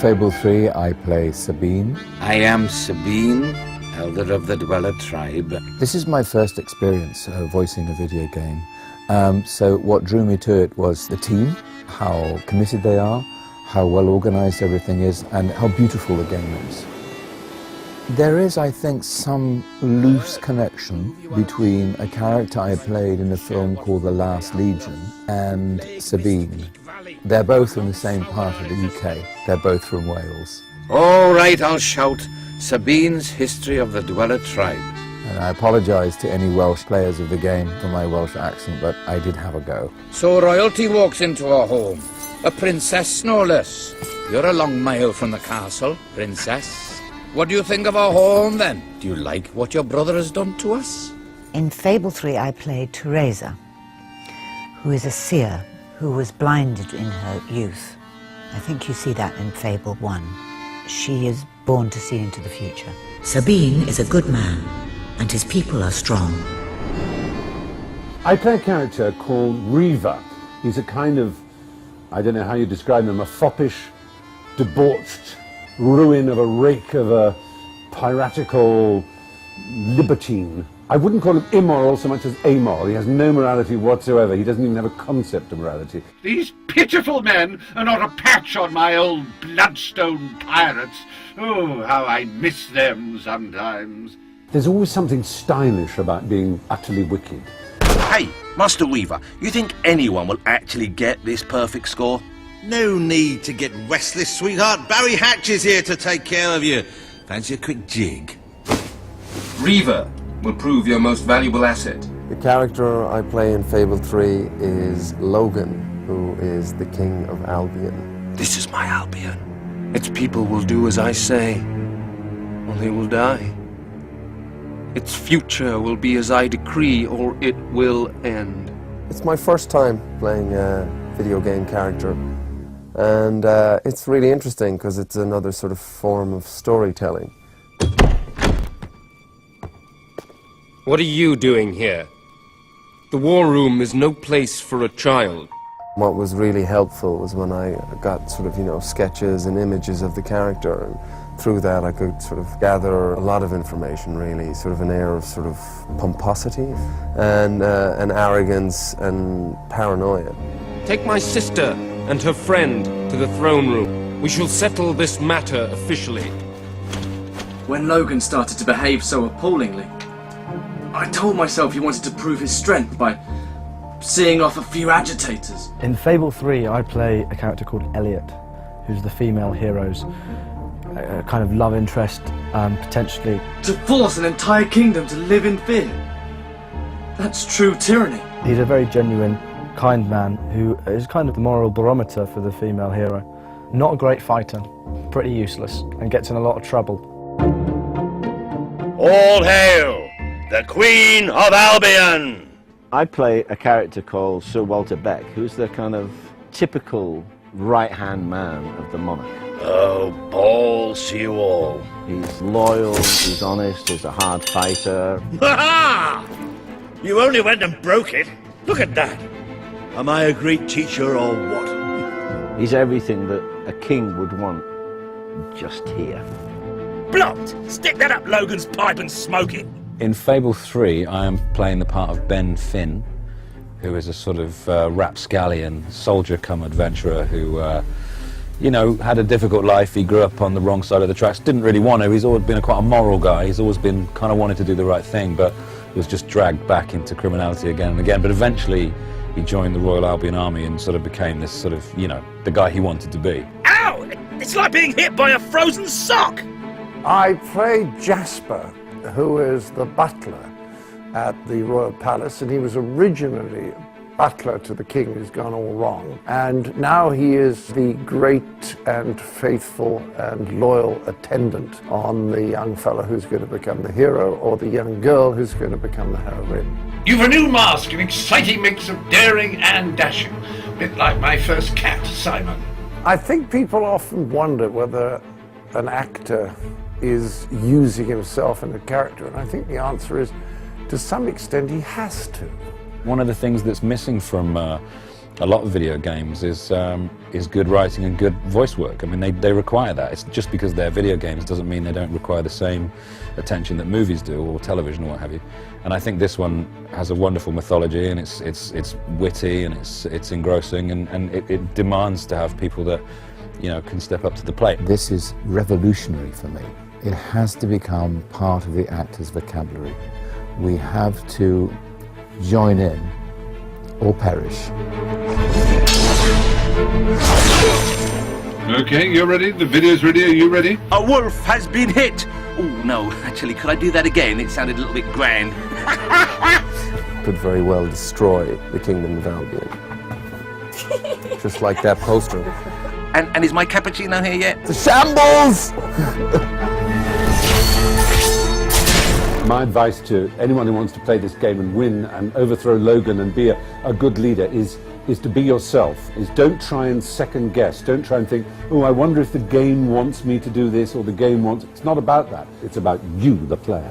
Fable 3, I play Sabine. I am Sabine, elder of the Dweller tribe. This is my first experience voicing a video game. So what drew me to it was the team, how committed they are, how well organized everything is, and how beautiful the game is. There is, I think, some loose connection between a character I played in a film called The Last Legion and Sabine. They're both in the same part of the UK. They're both from Wales. All right, I'll shout. Sabine's History of the Dweller Tribe. And I apologise to any Welsh players of the game for my Welsh accent, but I did have a go. So royalty walks into our home. A princess, no less. You're a long mile from the castle, princess. What do you think of our home, then? Do you like what your brother has done to us? In Fable 3, I played Teresa, who is a seer who was blinded in her youth. I think you see that in Fable 1. She is born to see into the future. Sabine is a good man, and his people are strong. I play a character called Reaver. He's a kind of, I don't know how you describe him, a foppish, debauched ruin of a rake of a piratical libertine. I wouldn't call him immoral so much as amoral. He has no morality whatsoever. He doesn't even have a concept of morality. These pitiful men are not a patch on my old bloodstone pirates. Oh, how I miss them sometimes. There's always something stylish about being utterly wicked. Hey, Master Weaver, you think anyone will actually get this perfect score? No need to get restless, sweetheart. Barry Hatch is here to take care of you. Fancy a quick jig? Reaver will prove your most valuable asset. The character I play in Fable 3 is Logan, who is the King of Albion. This is my Albion. Its people will do as I say, or they will die. Its future will be as I decree, or it will end. It's my first time playing a video game character, and it's really interesting because it's another sort of form of storytelling. What are you doing here? The war room is no place for a child. What was really helpful was when I got sort of, sketches and images of the character, and through that I could sort of gather a lot of information, really, sort of an air of sort of pomposity and arrogance and paranoia. Take my sister and her friend to the throne room. We shall settle this matter officially. When Logan started to behave so appallingly, I told myself he wanted to prove his strength by seeing off a few agitators. In Fable 3, I play a character called Elliot, who's the female hero's a kind of love interest, potentially. To force an entire kingdom to live in fear. That's true tyranny. He's a very genuine, kind man who is kind of the moral barometer for the female hero. Not a great fighter, pretty useless, and gets in a lot of trouble. All hail the Queen of Albion! I play a character called Sir Walter Beck, who's the kind of typical right-hand man of the monarch. Oh, balls to you all. He's loyal, he's honest, he's a hard fighter. Ha-ha! You only went and broke it. Look at that. Am I a great teacher or what? He's everything that a king would want, just here. Blocked! Stick that up Logan's pipe and smoke it. In Fable 3, I am playing the part of Ben Finn, who is a sort of rapscallion, soldier-cum-adventurer who, had a difficult life. He grew up on the wrong side of the tracks, didn't really want to. He's always been quite a moral guy. He's always been kind of wanting to do the right thing, but was just dragged back into criminality again and again. But eventually, he joined the Royal Albion Army and sort of became this sort of, the guy he wanted to be. Ow! It's like being hit by a frozen sock! I play Jasper, who is the butler at the Royal Palace, and he was originally butler to the king who's gone all wrong. And now he is the great and faithful and loyal attendant on the young fellow who's going to become the hero, or the young girl who's going to become the heroine. You've a new mask, an exciting mix of daring and dashing. A bit like my first cat, Simon. I think people often wonder whether an actor is using himself in a character, and I think the answer is, to some extent, he has to. One of the things that's missing from a lot of video games is good writing and good voice work. I mean, they require that. It's just because they're video games doesn't mean they don't require the same attention that movies do, or television, or what have you. And I think this one has a wonderful mythology, and it's witty, and it's engrossing, and it demands to have people that, you know, can step up to the plate. This is revolutionary for me. It has to become part of the actor's vocabulary. We have to join in or perish. Okay, you're ready? The video's ready? Are you ready? A wolf has been hit! Oh, no, actually, could I do that again? It sounded a little bit grand. Could very well destroy the Kingdom of Albion. Just like that poster. And is my cappuccino here yet? The shambles! My advice to anyone who wants to play this game and win and overthrow Logan and be a good leader is to be yourself. Don't try and second guess. Don't try and think, oh, I wonder if the game wants me to do this or the game wants... It's not about that. It's about you, the player.